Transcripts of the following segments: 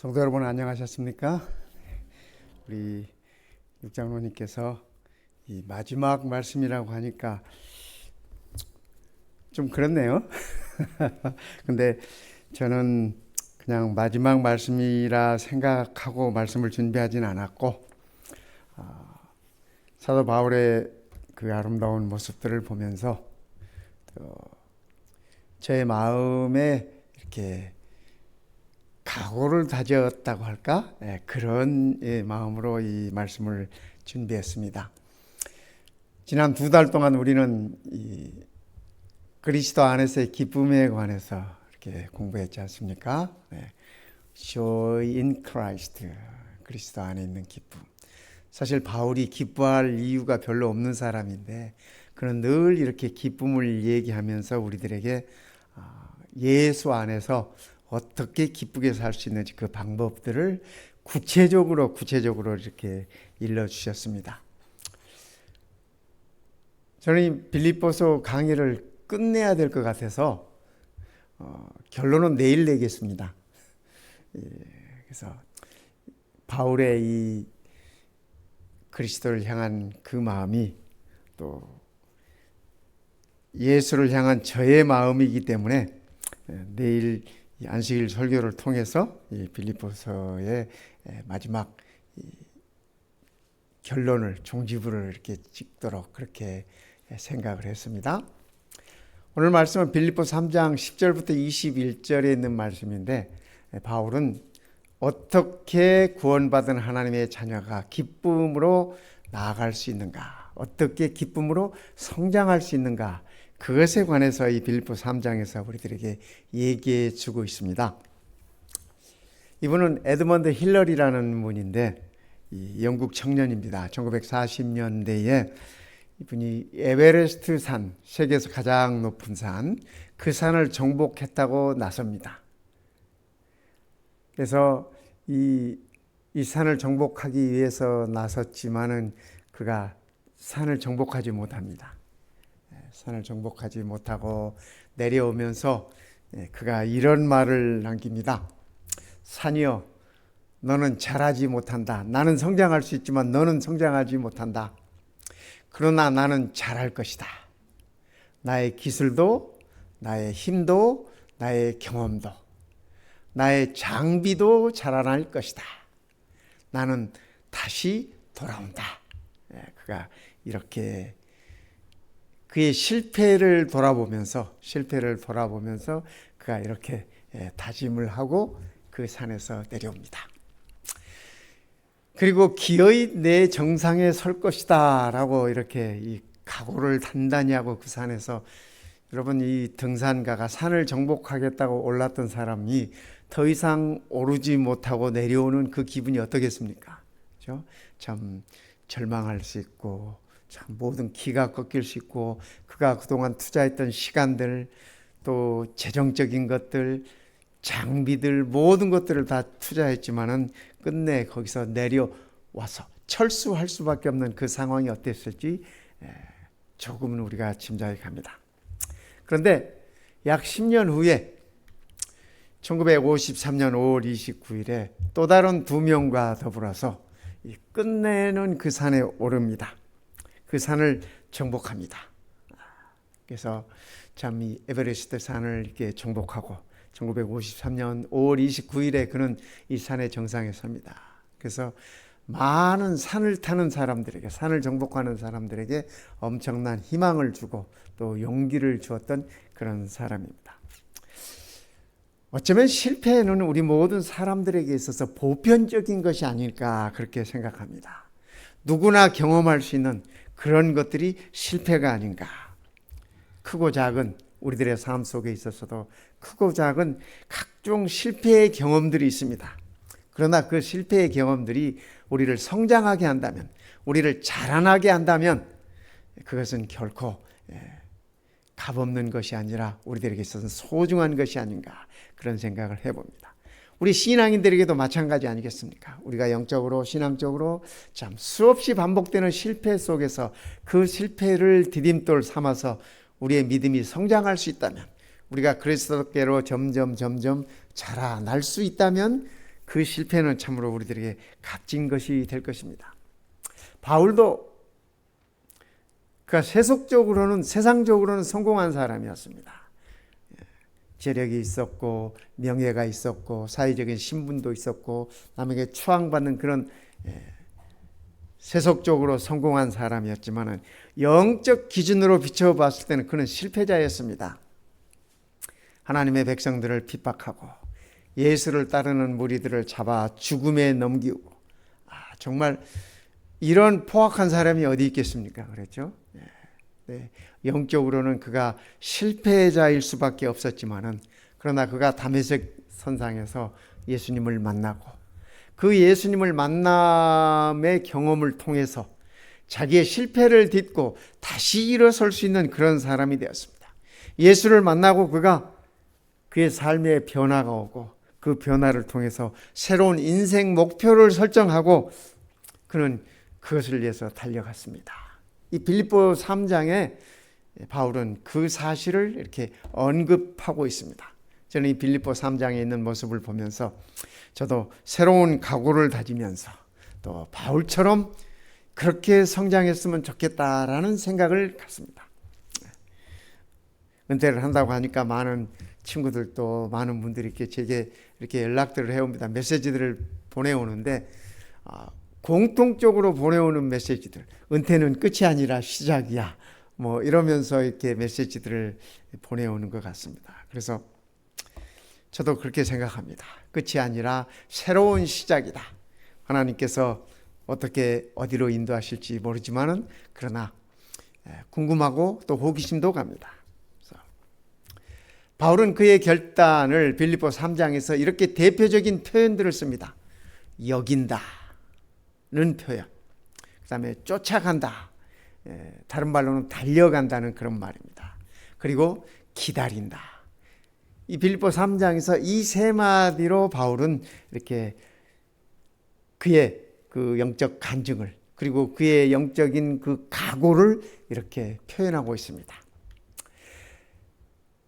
성도 여러분 안녕하셨습니까? 우리 육장로님께서 이 마지막 말씀이라고 하니까 좀 그렇네요. 근데 저는 그냥 마지막 말씀이라 생각하고 말씀을 준비하진 않았고 사도 바울의 그 아름다운 모습들을 보면서 제 마음에 이렇게 각오를 다졌다고 할까? 그런 마음으로 이 말씀을 준비했습니다. 지난 2달 동안 우리는 이 그리스도 안에서의 기쁨에 관해서 이렇게 공부했지 않습니까? Joy in Christ, 그리스도 안에 있는 기쁨. 사실 바울이 기뻐할 이유가 별로 없는 사람인데 그는 늘 이렇게 기쁨을 얘기하면서 우리들에게 예수 안에서 어떻게 기쁘게 살 수 있는지 그 방법들을 구체적으로 이렇게 일러주셨습니다. 저는 이 빌립보서 강의를 끝내야 될 것 같아서 결론은 내일 내겠습니다. 그래서 바울의 이 그리스도를 향한 그 마음이 또 예수를 향한 저의 마음이기 때문에 내일 이 안식일 설교를 통해서 이 빌립보서의 마지막 결론을 종지부를 이렇게 찍도록 그렇게 생각을 했습니다. 오늘 말씀은 빌립보서 3장 10절부터 21절에 있는 말씀인데 바울은 어떻게 구원받은 하나님의 자녀가 기쁨으로 나아갈 수 있는가, 어떻게 기쁨으로 성장할 수 있는가, 그것에 관해서 이 빌립보서 3장에서 우리들에게 얘기해 주고 있습니다. 이분은 에드먼드 힐러리라는 분인데 이 영국 청년입니다. 1940년대에 이분이 에베레스트 산, 세계에서 가장 높은 산, 그 산을 정복했다고 나섭니다. 그래서 이 산을 정복하기 위해서 나섰지만은 그가 산을 정복하지 못합니다. 산을 정복하지 못하고 내려오면서 그가 이런 말을 남깁니다. 산이여, 너는 자라지 못한다. 나는 성장할 수 있지만 너는 성장하지 못한다. 그러나 나는 자랄 것이다. 나의 기술도, 나의 힘도, 나의 경험도, 나의 장비도 자라날 것이다. 나는 다시 돌아온다. 그가 이렇게 그의 실패를 돌아보면서 그가 이렇게 다짐을 하고 그 산에서 내려옵니다. 그리고 기어이 내 정상에 설 것이다 라고 이렇게 이 각오를 단단히 하고 그 산에서, 여러분, 이 등산가가 산을 정복하겠다고 올랐던 사람이 더 이상 오르지 못하고 내려오는 그 기분이 어떻겠습니까? 그렇죠? 참 절망할 수 있고 참 모든 기가 꺾일 수 있고, 그가 그동안 투자했던 시간들, 또 재정적인 것들, 장비들, 모든 것들을 다 투자했지만은 끝내 거기서 내려와서 철수할 수밖에 없는 그 상황이 어땠을지 조금은 우리가 짐작이 갑니다. 그런데 약 10년 후에 1953년 5월 29일에 또 다른 2명과 더불어서 끝내는 그 산에 오릅니다. 그 산을 정복합니다. 그래서 참 이 에베레스트 산을 이렇게 정복하고 1953년 5월 29일에 그는 이 산의 정상에 섭니다. 그래서 많은 산을 타는 사람들에게, 산을 정복하는 사람들에게 엄청난 희망을 주고 또 용기를 주었던 그런 사람입니다. 어쩌면 실패는 우리 모든 사람들에게 있어서 보편적인 것이 아닐까 그렇게 생각합니다. 누구나 경험할 수 있는 그런 것들이 실패가 아닌가. 크고 작은 우리들의 삶 속에 있어서도 크고 작은 각종 실패의 경험들이 있습니다. 그러나 그 실패의 경험들이 우리를 성장하게 한다면, 우리를 자라나게 한다면 그것은 결코 값없는 것이 아니라 우리들에게 있어서는 소중한 것이 아닌가 그런 생각을 해봅니다. 우리 신앙인들에게도 마찬가지 아니겠습니까? 우리가 영적으로, 신앙적으로 참 수없이 반복되는 실패 속에서 그 실패를 디딤돌 삼아서 우리의 믿음이 성장할 수 있다면, 우리가 그리스도께로 점점 자라날 수 있다면 그 실패는 참으로 우리들에게 값진 것이 될 것입니다. 바울도 그가 세상적으로는 성공한 사람이었습니다. 재력이 있었고 명예가 있었고 사회적인 신분도 있었고 남에게 추앙받는 그런 세속적으로 성공한 사람이었지만 영적 기준으로 비춰봤을 때는 그는 실패자였습니다. 하나님의 백성들을 핍박하고 예수를 따르는 무리들을 잡아 죽음에 넘기고 정말 이런 포악한 사람이 어디 있겠습니까? 그렇죠? 네. 영적으로는 그가 실패자일 수밖에 없었지만은 그러나 그가 다메섹 선상에서 예수님을 만나고 그 예수님을 만남의 경험을 통해서 자기의 실패를 딛고 다시 일어설 수 있는 그런 사람이 되었습니다. 예수를 만나고 그가 그의 삶에 변화가 오고 그 변화를 통해서 새로운 인생 목표를 설정하고 그는 그것을 위해서 달려갔습니다. 이 빌립보 3장에 바울은 그 사실을 이렇게 언급하고 있습니다. 저는 이 빌립보 3장에 있는 모습을 보면서 저도 새로운 각오를 다지면서 또 바울처럼 그렇게 성장했으면 좋겠다라는 생각을 갖습니다. 은퇴를 한다고 하니까 많은 친구들도 많은 분들이 제게 이렇게 연락들을 해옵니다. 메시지들을 보내오는데 공통적으로 보내오는 메시지들, 은퇴는 끝이 아니라 시작이야 뭐 이러면서 이렇게 메시지들을 보내오는 것 같습니다. 그래서 저도 그렇게 생각합니다. 끝이 아니라 새로운 시작이다. 하나님께서 어떻게 어디로 인도하실지 모르지만은 그러나 궁금하고 또 호기심도 갑니다. 바울은 그의 결단을 빌립보 3장에서 이렇게 대표적인 표현들을 씁니다. 여긴다는 표현, 그 다음에 쫓아간다, 다른 말로는 달려간다는 그런 말입니다. 그리고 기다린다. 이 빌립보 3장에서 이 세 마디로 바울은 이렇게 그의 그 영적 간증을 그리고 그의 영적인 그 각오를 이렇게 표현하고 있습니다.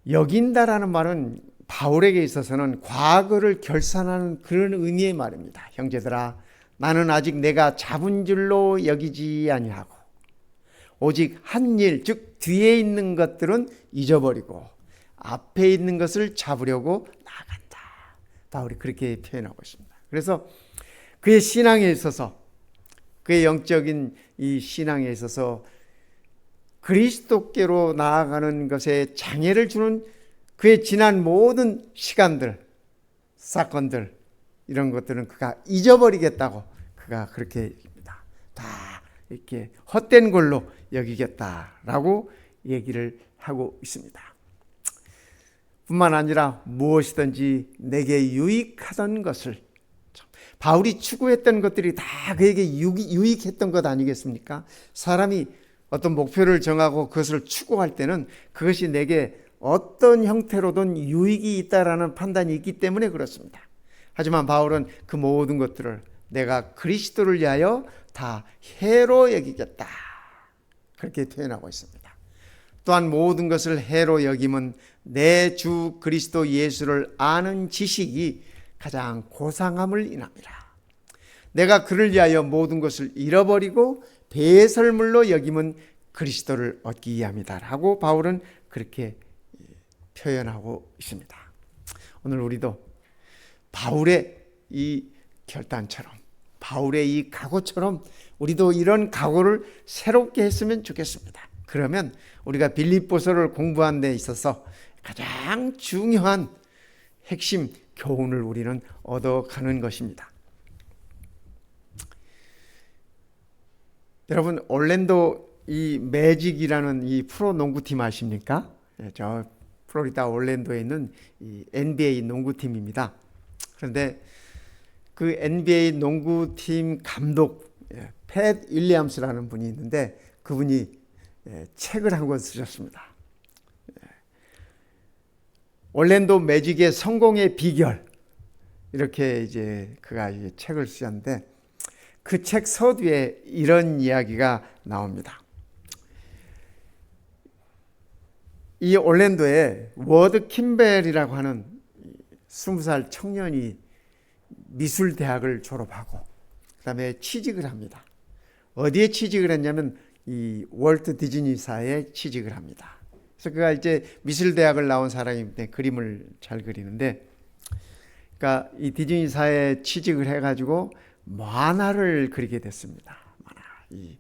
여긴다라는 말은 바울에게 있어서는 과거를 결산하는 그런 의미의 말입니다. 형제들아, 나는 아직 내가 잡은 줄로 여기지 아니하고 오직 한 일, 즉 뒤에 있는 것들은 잊어버리고 앞에 있는 것을 잡으려고 나아간다. 바울이 그렇게 표현하고 있습니다. 그래서 그의 신앙에 있어서, 그의 영적인 이 신앙에 있어서 그리스도께로 나아가는 것에 장애를 주는 그의 지난 모든 시간들, 사건들, 이런 것들은 그가 잊어버리겠다고 그가 그렇게 얘기합니다. 다 이렇게 헛된 걸로 여기겠다라고 얘기를 하고 있습니다. 뿐만 아니라 무엇이든지 내게 유익하던 것을, 바울이 추구했던 것들이 다 그에게 유익했던 것 아니겠습니까? 사람이 어떤 목표를 정하고 그것을 추구할 때는 그것이 내게 어떤 형태로든 유익이 있다라는 판단이 있기 때문에 그렇습니다. 하지만 바울은 그 모든 것들을 내가 그리스도를 위하여 다 해로 여기겠다, 그렇게 표현하고 있습니다. 또한 모든 것을 해로 여김은 내 주 그리스도 예수를 아는 지식이 가장 고상함을 인함이라. 내가 그를 위하여 모든 것을 잃어버리고 배설물로 여김은 그리스도를 얻기 위함이다 라고 바울은 그렇게 표현하고 있습니다. 오늘 우리도 바울의 이 결단처럼, 바울의 이 각오처럼 우리도 이런 각오를 새롭게 했으면 좋겠습니다. 그러면 우리가 빌립보서를 공부하는 데 있어서 가장 중요한 핵심 교훈을 우리는 얻어가는 것입니다. 여러분, 올랜도 이 매직이라는 이 프로 농구팀 아십니까? 저 플로리다 올랜도에 있는 이 NBA 농구팀입니다. 그런데 그 NBA 농구팀 감독 팻 윌리엄스라는 분이 있는데 그분이 책을 한 권 쓰셨습니다. 올랜도 매직의 성공의 비결, 이렇게 이제 그가 이제 책을 쓰셨는데 그 책 서두에 이런 이야기가 나옵니다. 이 올랜도에 워드 킴벨이라고 하는 20살 청년이 미술대학을 졸업하고 그다음에 취직을 합니다. 어디에 취직을 했냐면 이 월트 디즈니사에 취직을 합니다. 그래서 그가 이제 미술대학을 나온 사람인데 그림을 잘 그리는데, 그러니까 이 디즈니사에 취직을 해가지고 만화를 그리게 됐습니다. 만화. 이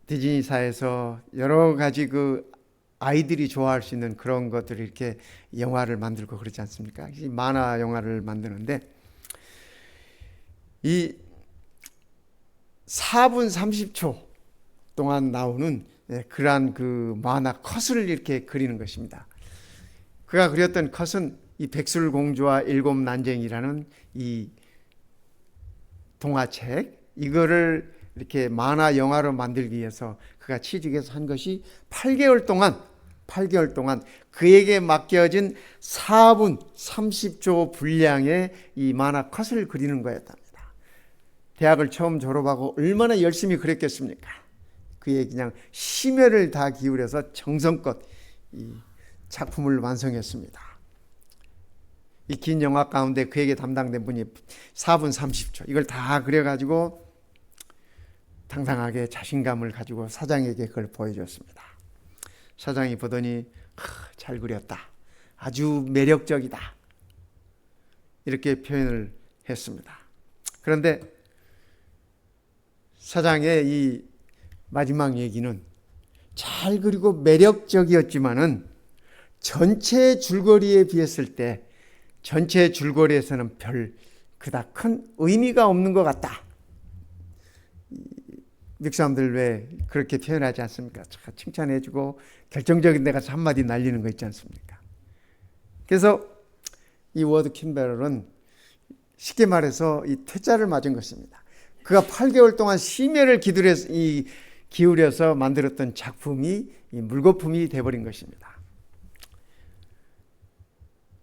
디즈니사에서 여러 가지 그 아이들이 좋아할 수 있는 그런 것들을 이렇게 영화를 만들고 그러지 않습니까? 이 만화 영화를 만드는데 이 4분 30초 동안 나오는 그러한 그 만화 컷을 이렇게 그리는 것입니다. 그가 그렸던 컷은 이 백설공주와 일곱 난쟁이라는 이 동화책, 이거를 이렇게 만화 영화로 만들기 위해서 그가 취직해서 한 것이 8개월 동안 그에게 맡겨진 4분 30초 분량의 이 만화 컷을 그리는 거였답니다. 대학을 처음 졸업하고 얼마나 열심히 그렸겠습니까? 그의 그냥 심혈을 다 기울여서 정성껏 이 작품을 완성했습니다. 이 긴 영화 가운데 그에게 담당된 분이 4분 30초 이걸 다 그려가지고 당당하게 자신감을 가지고 사장에게 그걸 보여줬습니다. 사장이 보더니 잘 그렸다, 아주 매력적이다, 이렇게 표현을 했습니다. 그런데 사장의 이 마지막 얘기는 잘 그리고 매력적이었지만은 전체 줄거리에 비했을 때 전체 줄거리에서는 별 그닥 큰 의미가 없는 것 같다. 미국 사람들 왜 그렇게 표현하지 않습니까? 칭찬해주고 결정적인 데 가서 한마디 날리는 거 있지 않습니까? 그래서 이 워드 캠벨은 쉽게 말해서 이 퇴짜를 맞은 것입니다. 그가 8개월 동안 심혈을 기울여서 만들었던 작품이 이 물거품이 되어버린 것입니다.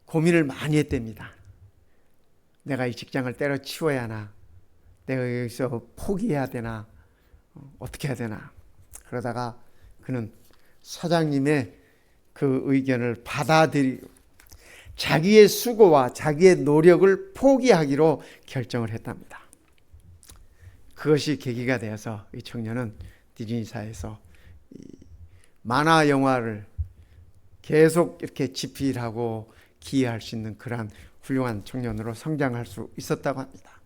고민을 많이 했답니다. 내가 이 직장을 때려치워야 하나? 내가 여기서 포기해야 되나? 어떻게 해야 되나? 그러다가 그는 사장님의 그 의견을 받아들이고 자기의 수고와 자기의 노력을 포기하기로 결정을 했답니다. 그것이 계기가 되어서 이 청년은 디즈니사에서 만화 영화를 계속 이렇게 집필하고 기여할 수 있는 그러한 훌륭한 청년으로 성장할 수 있었다고 합니다.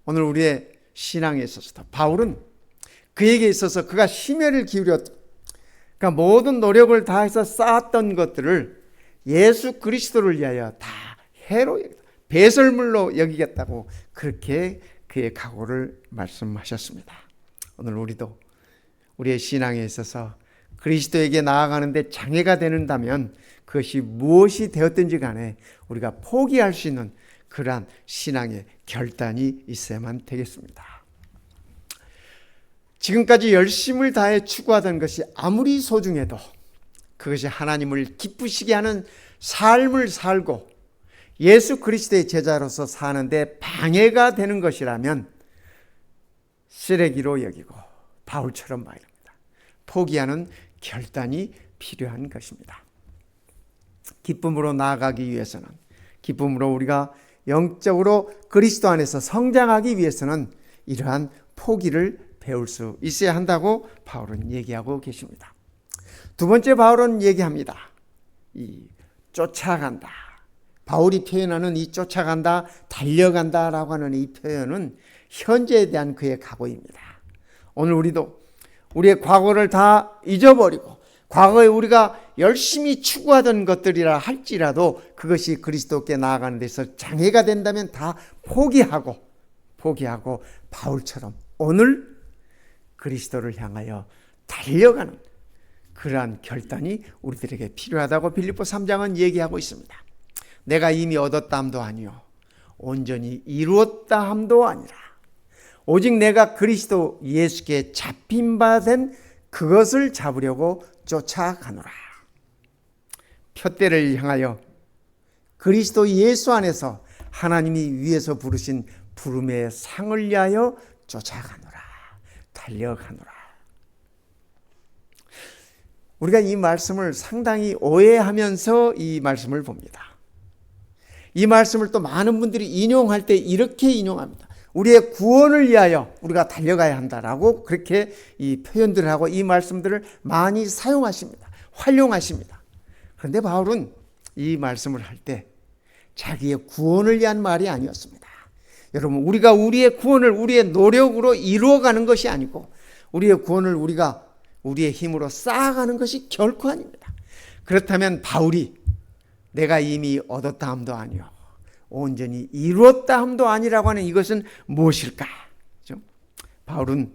오늘 우리의 신앙에 있어서도 바울은 그에게 있어서 그가 심혈을 기울였던, 그러니까 모든 노력을 다해서 쌓았던 것들을 예수 그리스도를 위하여 다 해로 배설물로 여기겠다고 그렇게 그의 각오를 말씀하셨습니다. 오늘 우리도 우리의 신앙에 있어서 그리스도에게 나아가는데 장애가 되는다면 그것이 무엇이 되었든지 간에 우리가 포기할 수 있는 그러한 신앙의 결단이 있어야만 되겠습니다. 지금까지 열심을 다해 추구하던 것이 아무리 소중해도 그것이 하나님을 기쁘시게 하는 삶을 살고 예수 그리스도의 제자로서 사는데 방해가 되는 것이라면 쓰레기로 여기고 바울처럼 말입니다. 포기하는 결단이 필요한 것입니다. 기쁨으로 나아가기 위해서는, 기쁨으로 우리가 영적으로 그리스도 안에서 성장하기 위해서는 이러한 포기를 배울 수 있어야 한다고 바울은 얘기하고 계십니다. 두 번째 바울은 얘기합니다. 이 쫓아간다. 바울이 표현하는 이 쫓아간다, 달려간다라고 하는 이 표현은 현재에 대한 그의 각오입니다. 오늘 우리도 우리의 과거를 다 잊어버리고 과거에 우리가 열심히 추구하던 것들이라 할지라도 그것이 그리스도께 나아가는 데서 장애가 된다면 다 포기하고 바울처럼 오늘 그리스도를 향하여 달려가는 그러한 결단이 우리들에게 필요하다고 빌립보 3장은 얘기하고 있습니다. 내가 이미 얻었다 함도 아니요 온전히 이루었다 함도 아니라 오직 내가 그리스도 예수께 잡힌 바 된 그것을 잡으려고 쫓아가노라. 푯대를 향하여 그리스도 예수 안에서 하나님이 위에서 부르신 부름의 상을 위하여 쫓아가노라. 달려가노라. 우리가 이 말씀을 상당히 오해하면서 이 말씀을 봅니다. 이 말씀을 또 많은 분들이 인용할 때 이렇게 인용합니다. 우리의 구원을 위하여 우리가 달려가야 한다라고 그렇게 이 표현들을 하고 이 말씀들을 많이 사용하십니다. 활용하십니다. 그런데 바울은 이 말씀을 할 때 자기의 구원을 위한 말이 아니었습니다. 여러분, 우리가 우리의 구원을 우리의 노력으로 이루어가는 것이 아니고 우리의 구원을 우리가 우리의 힘으로 쌓아가는 것이 결코 아닙니다. 그렇다면 바울이 내가 이미 얻었다 함도 아니요 온전히 이루었다 함도 아니라고 하는 이것은 무엇일까? 그렇죠? 바울은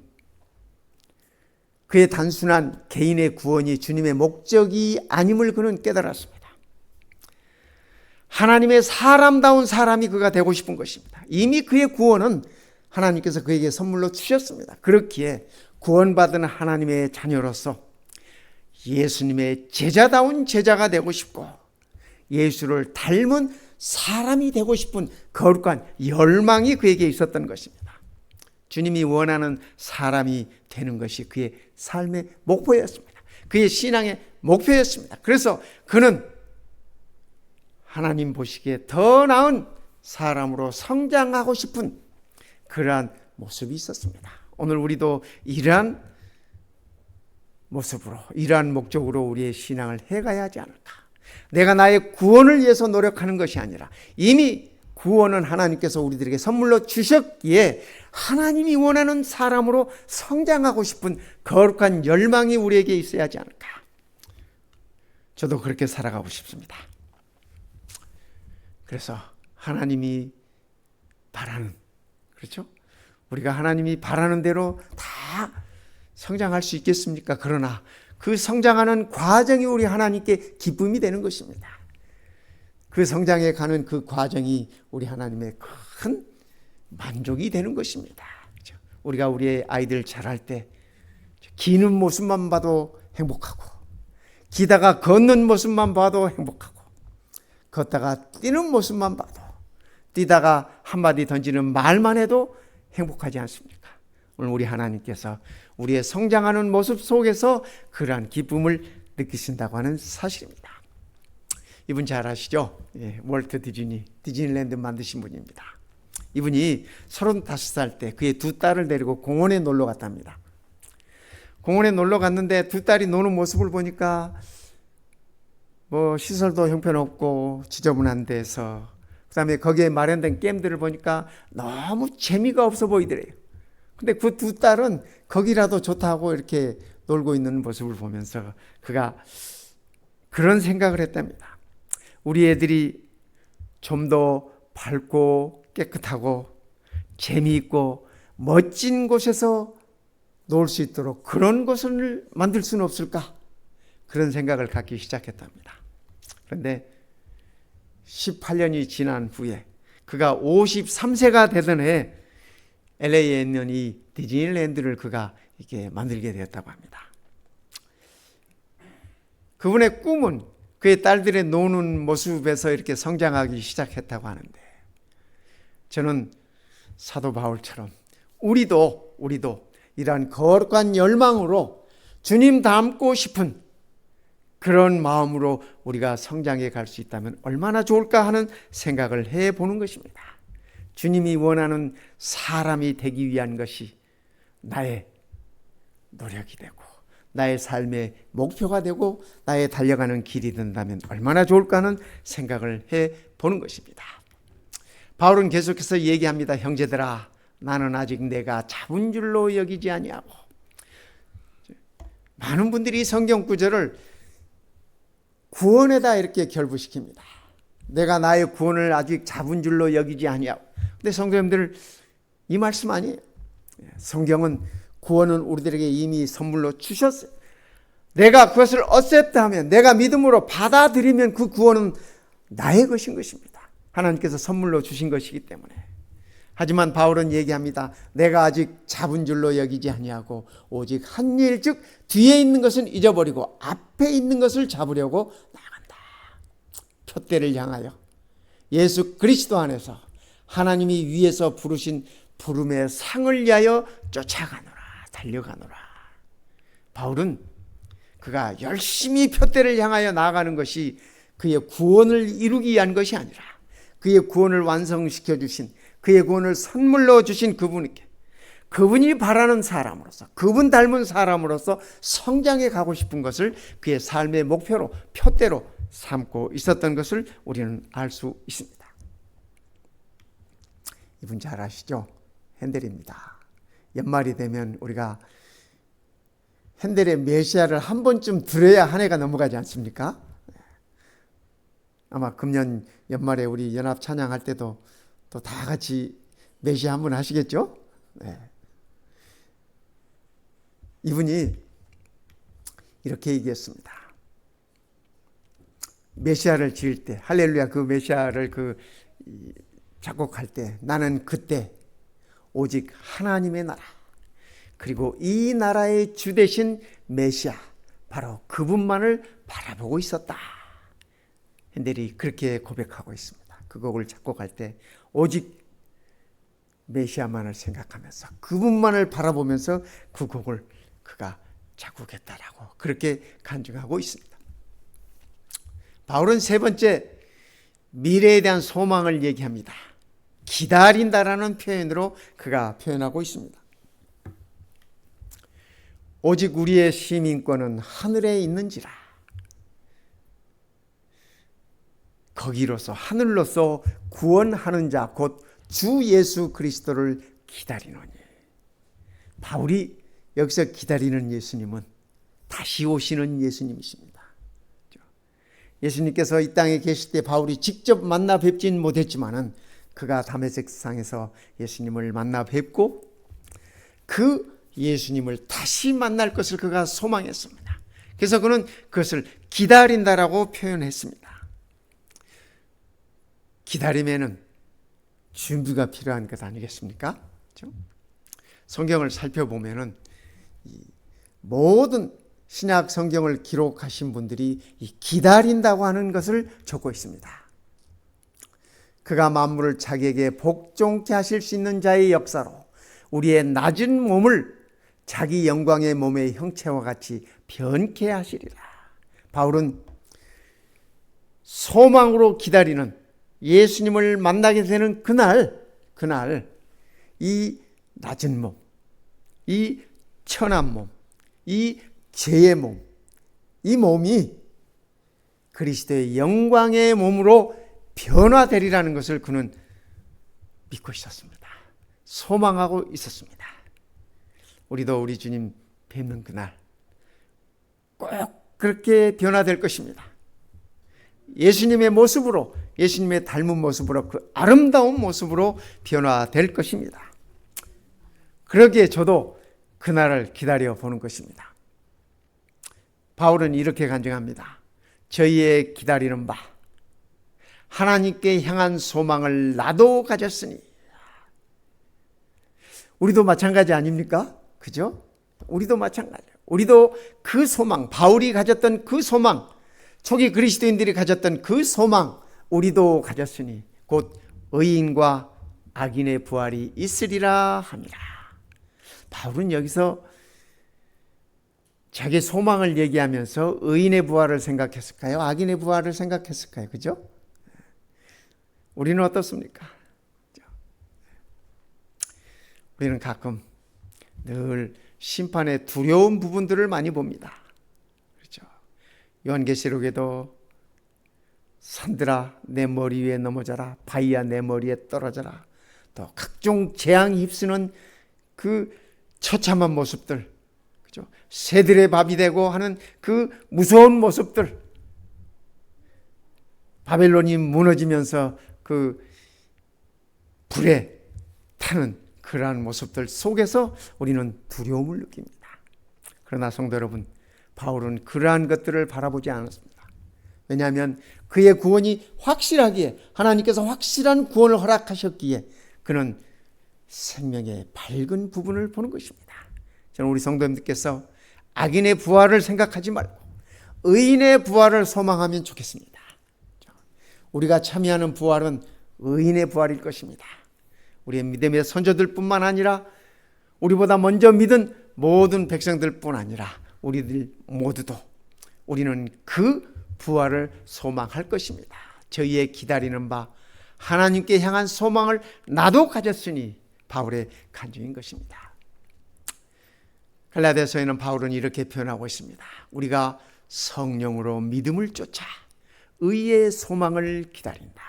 그의 단순한 개인의 구원이 주님의 목적이 아님을 그는 깨달았습니다. 하나님의 사람다운 사람이 그가 되고 싶은 것입니다. 이미 그의 구원은 하나님께서 그에게 선물로 주셨습니다. 그렇기에 구원받은 하나님의 자녀로서 예수님의 제자다운 제자가 되고 싶고 예수를 닮은 사람이 되고 싶은 거룩한 열망이 그에게 있었던 것입니다. 주님이 원하는 사람이 되는 것이 그의 삶의 목표였습니다. 그의 신앙의 목표였습니다. 그래서 그는 하나님 보시기에 더 나은 사람으로 성장하고 싶은 그러한 모습이 있었습니다. 오늘 우리도 이러한 모습으로 이러한 목적으로 우리의 신앙을 해가야 하지 않을까. 내가 나의 구원을 위해서 노력하는 것이 아니라 이미 구원은 하나님께서 우리들에게 선물로 주셨기에 하나님이 원하는 사람으로 성장하고 싶은 거룩한 열망이 우리에게 있어야 하지 않을까. 저도 그렇게 살아가고 싶습니다. 그래서 하나님이 바라는, 그렇죠? 우리가 하나님이 바라는 대로 다 성장할 수 있겠습니까? 그러나 그 성장하는 과정이 우리 하나님께 기쁨이 되는 것입니다. 그 성장해 가는 그 과정이 우리 하나님의 큰 만족이 되는 것입니다. 그렇죠? 우리가 우리의 아이들 자랄 때 기는 모습만 봐도 행복하고 기다가 걷는 모습만 봐도 행복하고 걷다가 뛰는 모습만 봐도 뛰다가 한마디 던지는 말만 해도 행복하지 않습니까? 오늘 우리 하나님께서 우리의 성장하는 모습 속에서 그러한 기쁨을 느끼신다고 하는 사실입니다. 이분 잘 아시죠? 월트 디즈니랜드 만드신 분입니다. 이분이 35살 때 그의 두 딸을 데리고 공원에 놀러 갔답니다. 공원에 놀러 갔는데 두 딸이 노는 모습을 보니까 시설도 형편없고 지저분한 데서 그다음에 거기에 마련된 게임들을 보니까 너무 재미가 없어 보이더래요. 근데 그 두 딸은 거기라도 좋다고 이렇게 놀고 있는 모습을 보면서 그가 그런 생각을 했답니다. 우리 애들이 좀 더 밝고 깨끗하고 재미있고 멋진 곳에서 놀 수 있도록 그런 곳을 만들 수는 없을까? 그런 생각을 갖기 시작했답니다. 그런데 18년이 지난 후에 그가 53세가 되던 해 LA에 있는 이 디즈니랜드를 그가 이렇게 만들게 되었다고 합니다. 그분의 꿈은 그의 딸들의 노는 모습에서 이렇게 성장하기 시작했다고 하는데 저는 사도 바울처럼 우리도 이러한 거룩한 열망으로 주님 닮고 싶은 그런 마음으로 우리가 성장해 갈 수 있다면 얼마나 좋을까 하는 생각을 해보는 것입니다. 주님이 원하는 사람이 되기 위한 것이 나의 노력이 되고 나의 삶의 목표가 되고 나의 달려가는 길이 된다면 얼마나 좋을까 하는 생각을 해보는 것입니다. 바울은 계속해서 얘기합니다. 형제들아, 나는 아직 내가 잡은 줄로 여기지 아니하고. 많은 분들이 성경 구절을 구원에다 이렇게 결부시킵니다. 내가 나의 구원을 아직 잡은 줄로 여기지 아니하고. 근데 성도님들, 이 말씀 아니에요. 성경은 구원은 우리들에게 이미 선물로 주셨어요. 내가 그것을 어셉트하면, 내가 믿음으로 받아들이면 그 구원은 나의 것인 것입니다. 하나님께서 선물로 주신 것이기 때문에. 하지만 바울은 얘기합니다. 내가 아직 잡은 줄로 여기지 아니하고 오직 한 일, 즉 뒤에 있는 것은 잊어버리고 앞에 있는 것을 잡으려고 나간다. 표대를 향하여 예수 그리스도 안에서 하나님이 위에서 부르신 부름의 상을 위하여 쫓아가노라, 달려가노라. 바울은 그가 열심히 표대를 향하여 나아가는 것이 그의 구원을 이루기 위한 것이 아니라 그의 구원을 완성시켜 주신, 그의 구원을 선물로 주신 그분께, 그분이 바라는 사람으로서, 그분 닮은 사람으로서 성장해 가고 싶은 것을 그의 삶의 목표로, 표대로 삼고 있었던 것을 우리는 알 수 있습니다. 이분 잘 아시죠? 핸델입니다. 연말이 되면 우리가 핸델의 메시아를 한 번쯤 들어야 한 해가 넘어가지 않습니까? 아마 금년 연말에 우리 연합 찬양할 때도 또 다 같이 메시아 한 번 하시겠죠? 네. 이분이 이렇게 얘기했습니다. 메시아를 지을 때, 할렐루야, 그 메시아를 작곡할 때, 나는 그때 오직 하나님의 나라, 그리고 이 나라의 주 되신 메시아, 바로 그분만을 바라보고 있었다. 핸델이 그렇게 고백하고 있습니다. 그 곡을 작곡할 때 오직 메시아만을 생각하면서, 그분만을 바라보면서 그 곡을 그가 작곡했다라고 그렇게 간증하고 있습니다. 바울은 세 번째, 미래에 대한 소망을 얘기합니다. 기다린다라는 표현으로 그가 표현하고 있습니다. 오직 우리의 시민권은 하늘에 있는지라, 거기로서, 하늘로서 구원하는 자 곧 주 예수 그리스도를 기다리노니. 바울이 여기서 기다리는 예수님은 다시 오시는 예수님이십니다. 예수님께서 이 땅에 계실 때 바울이 직접 만나 뵙진 못했지만은 그가 다메섹상에서 예수님을 만나 뵙고 그 예수님을 다시 만날 것을 그가 소망했습니다. 그래서 그는 그것을 기다린다라고 표현했습니다. 기다림에는 준비가 필요한 것 아니겠습니까? 그렇죠? 성경을 살펴보면은 모든 신약 성경을 기록하신 분들이 이 기다린다고 하는 것을 적고 있습니다. 그가 만물을 자기에게 복종케 하실 수 있는 자의 역사로 우리의 낮은 몸을 자기 영광의 몸의 형체와 같이 변케 하시리라. 바울은 소망으로 기다리는 예수님을 만나게 되는 그날 이 낮은 몸, 이 천한 몸, 이 죄의 몸, 이 몸이 그리스도의 영광의 몸으로 변화되리라는 것을 그는 믿고 있었습니다. 소망하고 있었습니다. 우리도 우리 주님 뵙는 그날 꼭 그렇게 변화될 것입니다. 예수님의 모습으로, 예수님의 닮은 모습으로, 그 아름다운 모습으로 변화될 것입니다. 그러기에 저도 그날을 기다려 보는 것입니다. 바울은 이렇게 간증합니다. 저희의 기다리는 바 하나님께 향한 소망을 나도 가졌으니. 우리도 마찬가지 아닙니까? 그죠? 우리도 마찬가지예요. 우리도 그 소망, 바울이 가졌던 그 소망, 초기 그리스도인들이 가졌던 그 소망 우리도 가졌으니 곧 의인과 악인의 부활이 있으리라 함이라. 바울은 여기서 자기 소망을 얘기하면서 의인의 부활을 생각했을까요? 악인의 부활을 생각했을까요? 그죠? 우리는 어떻습니까? 우리는 가끔 늘 심판의 두려운 부분들을 많이 봅니다. 그렇죠? 요한계시록에도 산들아 내 머리 위에 넘어져라, 바위야 내 머리에 떨어져라, 또 각종 재앙이 휩쓰는 그 처참한 모습들, 그죠? 새들의 밥이 되고 하는 그 무서운 모습들, 바벨론이 무너지면서 그 불에 타는 그러한 모습들 속에서 우리는 두려움을 느낍니다. 그러나 성도 여러분, 바울은 그러한 것들을 바라보지 않았습니다. 왜냐하면 그의 구원이 확실하기에, 하나님께서 확실한 구원을 허락하셨기에 그는 생명의 밝은 부분을 보는 것입니다. 저는 우리 성도님들께서 악인의 부활을 생각하지 말고 의인의 부활을 소망하면 좋겠습니다. 우리가 참여하는 부활은 의인의 부활일 것입니다. 우리의 믿음의 선조들뿐만 아니라 우리보다 먼저 믿은 모든 백성들뿐 아니라 우리들 모두도 우리는 그 부활을 소망할 것입니다. 저희의 기다리는 바 하나님께 향한 소망을 나도 가졌으니 바울의 간증인 것입니다. 갈라디아서에는 바울은 이렇게 표현하고 있습니다. 우리가 성령으로 믿음을 쫓아 의의 소망을 기다린다.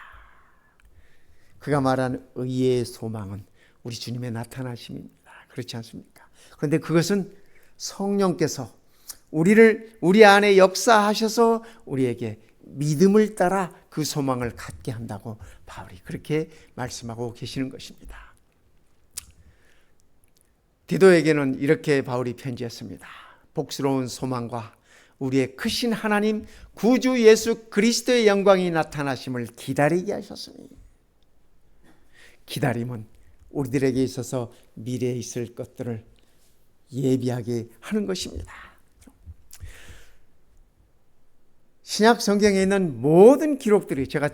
그가 말한 의의 소망은 우리 주님의 나타나심입니다. 그렇지 않습니까? 그런데 그것은 성령께서 우리 안에 역사하셔서 우리에게 믿음을 따라 그 소망을 갖게 한다고 바울이 그렇게 말씀하고 계시는 것입니다. 디도에게는 이렇게 바울이 편지했습니다. 복스러운 소망과 우리의 크신 하나님 구주 예수 그리스도의 영광이 나타나심을 기다리게 하셨으니, 기다림은 우리들에게 있어서 미래에 있을 것들을 예비하게 하는 것입니다. 신약 성경에 있는 모든 기록들이 제가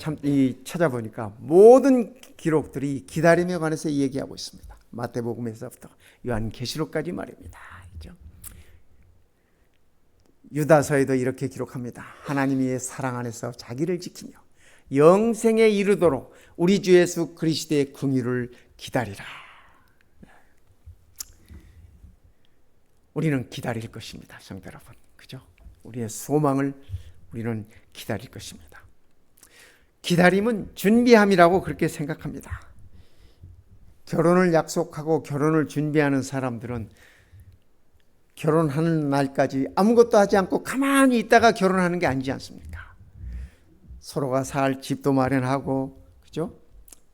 찾아보니까 모든 기록들이 기다림에 관해서 얘기하고 있습니다. 마태복음에서부터 요한계시록까지 말입니다. 그렇죠? 유다서에도 이렇게 기록합니다. 하나님이 사랑 안에서 자기를 지키며 영생에 이르도록 우리 주 예수 그리스도의 긍휼을 기다리라. 우리는 기다릴 것입니다, 성도 여러분. 그죠? 우리의 소망을 우리는 기다릴 것입니다. 기다림은 준비함이라고 그렇게 생각합니다. 결혼을 약속하고 결혼을 준비하는 사람들은 결혼하는 날까지 아무것도 하지 않고 가만히 있다가 결혼하는 게 아니지 않습니까? 서로가 살 집도 마련하고, 그죠?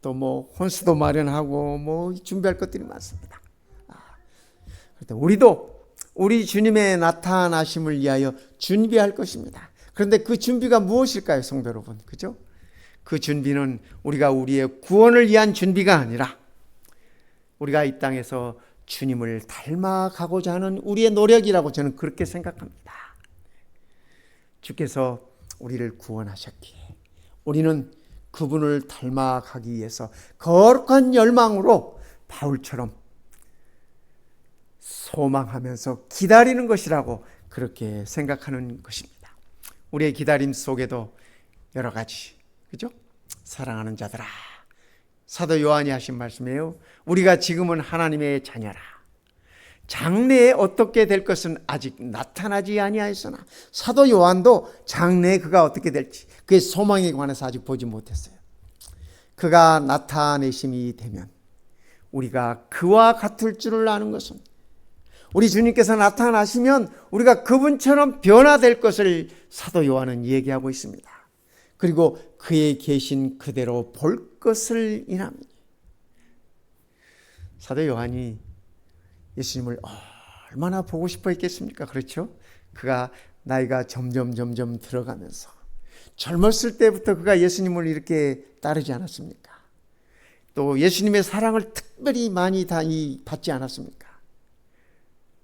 또 뭐 혼수도 마련하고 뭐 준비할 것들이 많습니다. 그런데 우리도 우리 주님의 나타나심을 위하여 준비할 것입니다. 그런데 그 준비가 무엇일까요, 성도 여러분? 그죠? 그 준비는 우리가 우리의 구원을 위한 준비가 아니라 우리가 이 땅에서 주님을 닮아가고자 하는 우리의 노력이라고 저는 그렇게 생각합니다. 주께서 우리를 구원하셨기에 우리는 그분을 닮아가기 위해서 거룩한 열망으로 바울처럼 소망하면서 기다리는 것이라고 그렇게 생각하는 것입니다. 우리의 기다림 속에도 여러 가지, 그죠? 사랑하는 자들아, 사도 요한이 하신 말씀이에요. 우리가 지금은 하나님의 자녀라. 장래에 어떻게 될 것은 아직 나타나지 아니하였으나, 사도 요한도 장래에 그가 어떻게 될지 그의 소망에 관해서 아직 보지 못했어요. 그가 나타내심이 되면 우리가 그와 같을 줄을 아는 것은, 우리 주님께서 나타나시면 우리가 그분처럼 변화될 것을 사도 요한은 얘기하고 있습니다. 그리고 그의 계신 그대로 볼 것을 인합니다. 사도 요한이 예수님을 얼마나 보고 싶어 했겠습니까? 그렇죠? 그가 나이가 점점 들어가면서 젊었을 때부터 그가 예수님을 이렇게 따르지 않았습니까? 또 예수님의 사랑을 특별히 많이 받지 않았습니까?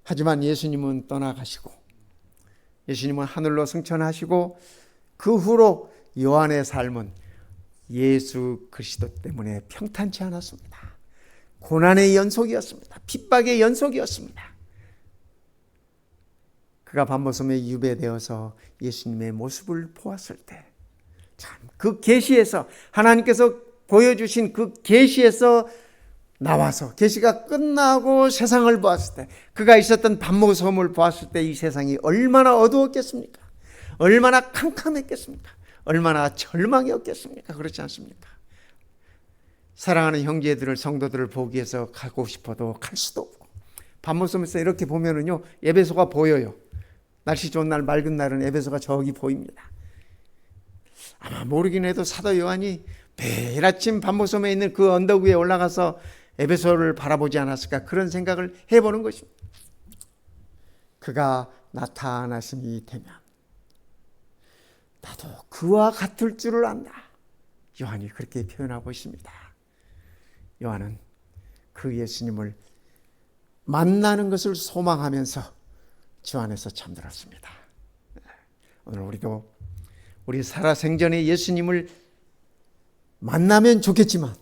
하지만 예수님은 떠나가시고 예수님은 하늘로 승천하시고 그 후로 요한의 삶은 예수 그리스도 때문에 평탄치 않았습니다. 고난의 연속이었습니다. 핍박의 연속이었습니다. 그가 밤모섬에 유배되어서 예수님의 모습을 보았을 때, 참 그 계시에서 하나님께서 보여주신 그 계시에서 나와서 계시가 끝나고 세상을 보았을 때, 그가 있었던 밤모섬을 보았을 때 이 세상이 얼마나 어두웠겠습니까? 얼마나 캄캄했겠습니까? 얼마나 절망이었겠습니까? 그렇지 않습니까? 사랑하는 형제들을, 성도들을 보기 위해서 가고 싶어도 갈 수도 없고, 밤모섬에서 이렇게 보면은요, 에베소가 보여요. 날씨 좋은 날, 맑은 날은 에베소가 저기 보입니다. 아마 모르긴 해도 사도 요한이 매일 아침 밤모섬에 있는 그 언덕 위에 올라가서 에베소를 바라보지 않았을까, 그런 생각을 해보는 것입니다. 그가 나타나심이 되면 나도 그와 같을 줄을 안다. 요한이 그렇게 표현하고 있습니다. 요한은 그 예수님을 만나는 것을 소망하면서 주 안에서 잠들었습니다. 오늘 우리도 우리 살아생전에 예수님을 만나면 좋겠지만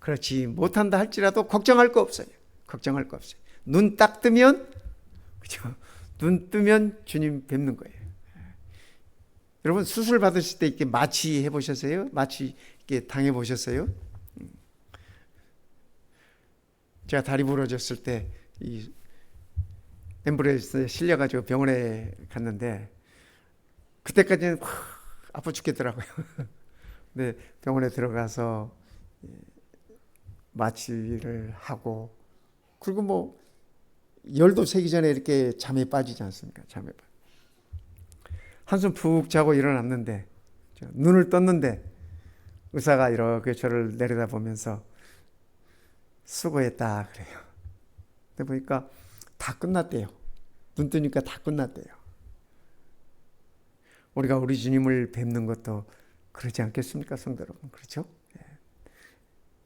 그렇지 못한다 할지라도 걱정할 거 없어요. 걱정할 거 없어요. 눈 딱 뜨면, 그죠? 눈 뜨면 주님 뵙는 거예요. 여러분 수술 받으실 때 이렇게 마취 해보셨어요? 마취 이렇게 당해 보셨어요? 제가 다리 부러졌을 때 이 앰뷸런스에 실려가지고 병원에 갔는데 그때까지는 아파 죽겠더라고요. 근데 병원에 들어가서 마취를 하고, 그리고 뭐 열도 새기 전에 이렇게 잠에 빠지지 않습니까? 한숨 푹 자고 일어났는데 눈을 떴는데 의사가 이렇게 저를 내려다보면서 수고했다 그래요. 근데 보니까 다 끝났대요. 눈 뜨니까 다 끝났대요. 우리가 우리 주님을 뵙는 것도 그러지 않겠습니까, 성도 여러분? 그렇죠?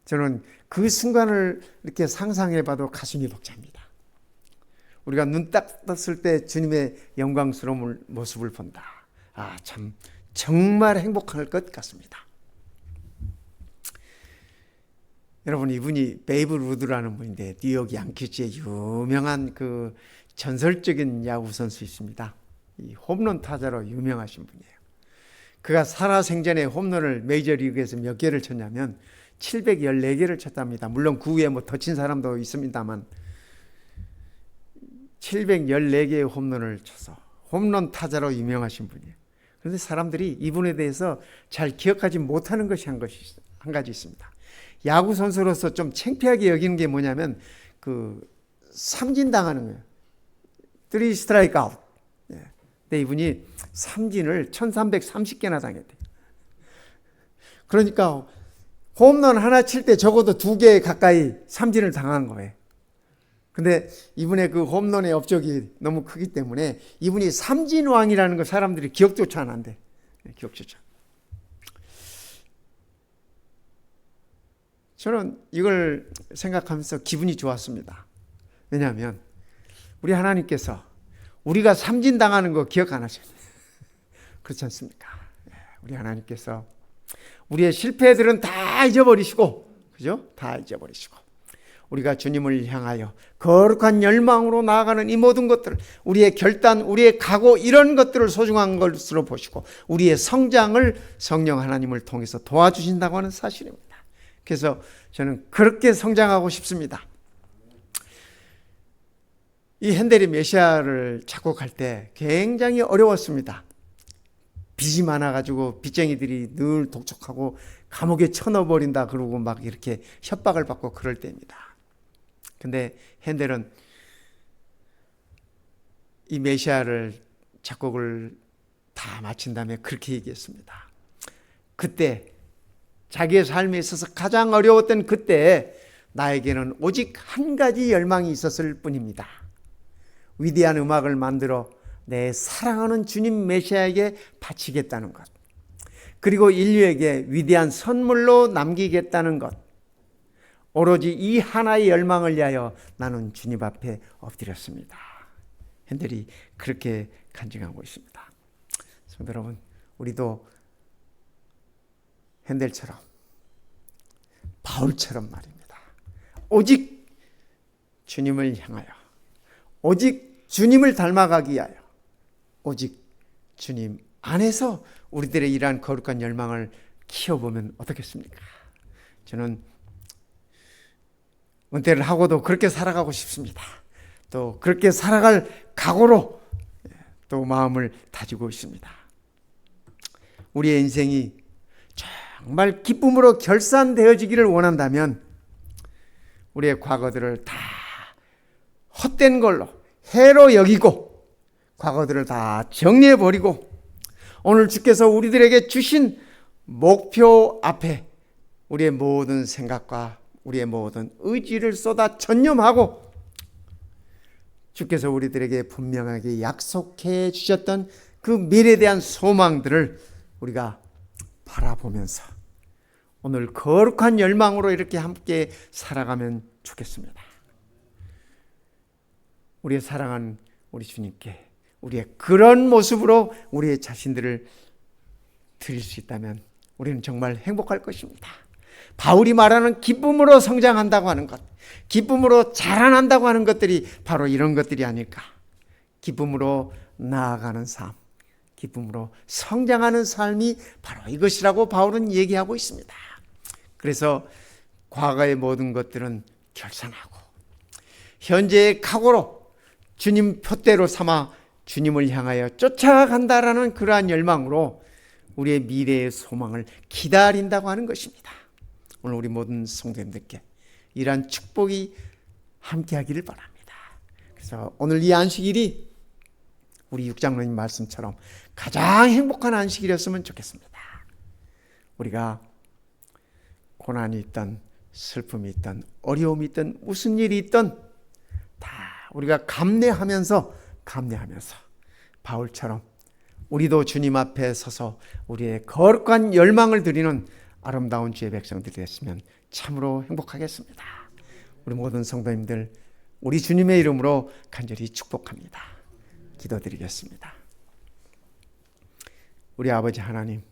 저는 그 순간을 이렇게 상상해봐도 가슴이 벅찹니다. 우리가 눈 딱 떴을 때 주님의 영광스러운 모습을 본다. 참 정말 행복할 것 같습니다. 여러분, 이분이 베이브 루드라는 분인데 뉴욕 양키즈의 유명한 그 전설적인 야구 선수 있습니다. 이 홈런 타자로 유명하신 분이에요. 그가 살아생전에 홈런을 메이저리그에서 몇 개를 쳤냐면 714개를 쳤답니다. 물론 그 후에 뭐 더 친 사람도 있습니다만 714개의 홈런을 쳐서 홈런 타자로 유명하신 분이에요. 그런데 사람들이 이분에 대해서 잘 기억하지 못하는 것이 한 가지 있습니다. 야구 선수로서 좀 창피하게 여기는 게 뭐냐면 그 삼진 당하는 거예요. 3 스트라이크 아웃. 근데 이분이 삼진을 1330개나 당했대요. 그러니까 홈런 하나 칠 때 적어도 2개 가까이 삼진을 당한 거예요. 근데 이분의 그 홈런의 업적이 너무 크기 때문에 이분이 삼진왕이라는 거 사람들이 기억조차 안 한대. 기억조차. 저는 이걸 생각하면서 기분이 좋았습니다. 왜냐하면 우리 하나님께서 우리가 삼진당하는 거 기억 안 하세요? 그렇지 않습니까? 우리 하나님께서 우리의 실패들은 다 잊어버리시고, 그죠? 다 잊어버리시고 우리가 주님을 향하여 거룩한 열망으로 나아가는 이 모든 것들, 우리의 결단, 우리의 각오, 이런 것들을 소중한 것으로 보시고 우리의 성장을 성령 하나님을 통해서 도와주신다고 하는 사실입니다. 그래서 저는 그렇게 성장하고 싶습니다. 이 핸델이 메시아를 작곡할 때 굉장히 어려웠습니다. 빚이 많아가지고 빚쟁이들이 늘 독촉하고 감옥에 쳐넣어버린다 그러고 막 이렇게 협박을 받고 그럴 때입니다. 근데 핸델은 이 메시아를 작곡을 다 마친 다음에 그렇게 얘기했습니다. 그때 자기의 삶에 있어서 가장 어려웠던 그때 나에게는 오직 한 가지 열망이 있었을 뿐입니다. 위대한 음악을 만들어 내 사랑하는 주님 메시아에게 바치겠다는 것, 그리고 인류에게 위대한 선물로 남기겠다는 것, 오로지 이 하나의 열망을 위하여 나는 주님 앞에 엎드렸습니다. 핸델이 그렇게 간증하고 있습니다. 성도 여러분, 우리도 핸델처럼, 바울처럼 말입니다. 오직 주님을 향하여, 오직 주님을 닮아가기 위하여, 오직 주님 안에서 우리들의 이러한 거룩한 열망을 키워보면 어떻겠습니까? 저는 은퇴를 하고도 그렇게 살아가고 싶습니다. 또 그렇게 살아갈 각오로 또 마음을 다지고 있습니다. 우리의 인생이 정말 기쁨으로 결산되어지기를 원한다면 우리의 과거들을 다 헛된 걸로 해로 여기고 과거들을 다 정리해버리고 오늘 주께서 우리들에게 주신 목표 앞에 우리의 모든 생각과 우리의 모든 의지를 쏟아 전념하고 주께서 우리들에게 분명하게 약속해 주셨던 그 미래에 대한 소망들을 우리가 바라보면서 오늘 거룩한 열망으로 이렇게 함께 살아가면 좋겠습니다. 우리의 사랑하는 우리 주님께 우리의 그런 모습으로 우리의 자신들을 드릴 수 있다면 우리는 정말 행복할 것입니다. 바울이 말하는 기쁨으로 성장한다고 하는 것, 기쁨으로 자라난다고 하는 것들이 바로 이런 것들이 아닐까. 기쁨으로 나아가는 삶, 기쁨으로 성장하는 삶이 바로 이것이라고 바울은 얘기하고 있습니다. 그래서 과거의 모든 것들은 결산하고 현재의 각오로 주님 표대로 삼아 주님을 향하여 쫓아간다라는 그러한 열망으로 우리의 미래의 소망을 기다린다고 하는 것입니다. 오늘 우리 모든 성도님들께 이러한 축복이 함께하기를 바랍니다. 그래서 오늘 이 안식일이 우리 육장로님 말씀처럼 가장 행복한 안식일이었으면 좋겠습니다. 우리가 고난이 있던 슬픔이 있던 어려움이 있던 무슨 일이 있던 다 우리가 감내하면서 바울처럼 우리도 주님 앞에 서서 우리의 거룩한 열망을 드리는 아름다운 주의 백성들이 됐으면 참으로 행복하겠습니다. 우리 모든 성도님들 우리 주님의 이름으로 간절히 축복합니다. 기도드리겠습니다. 우리 아버지 하나님,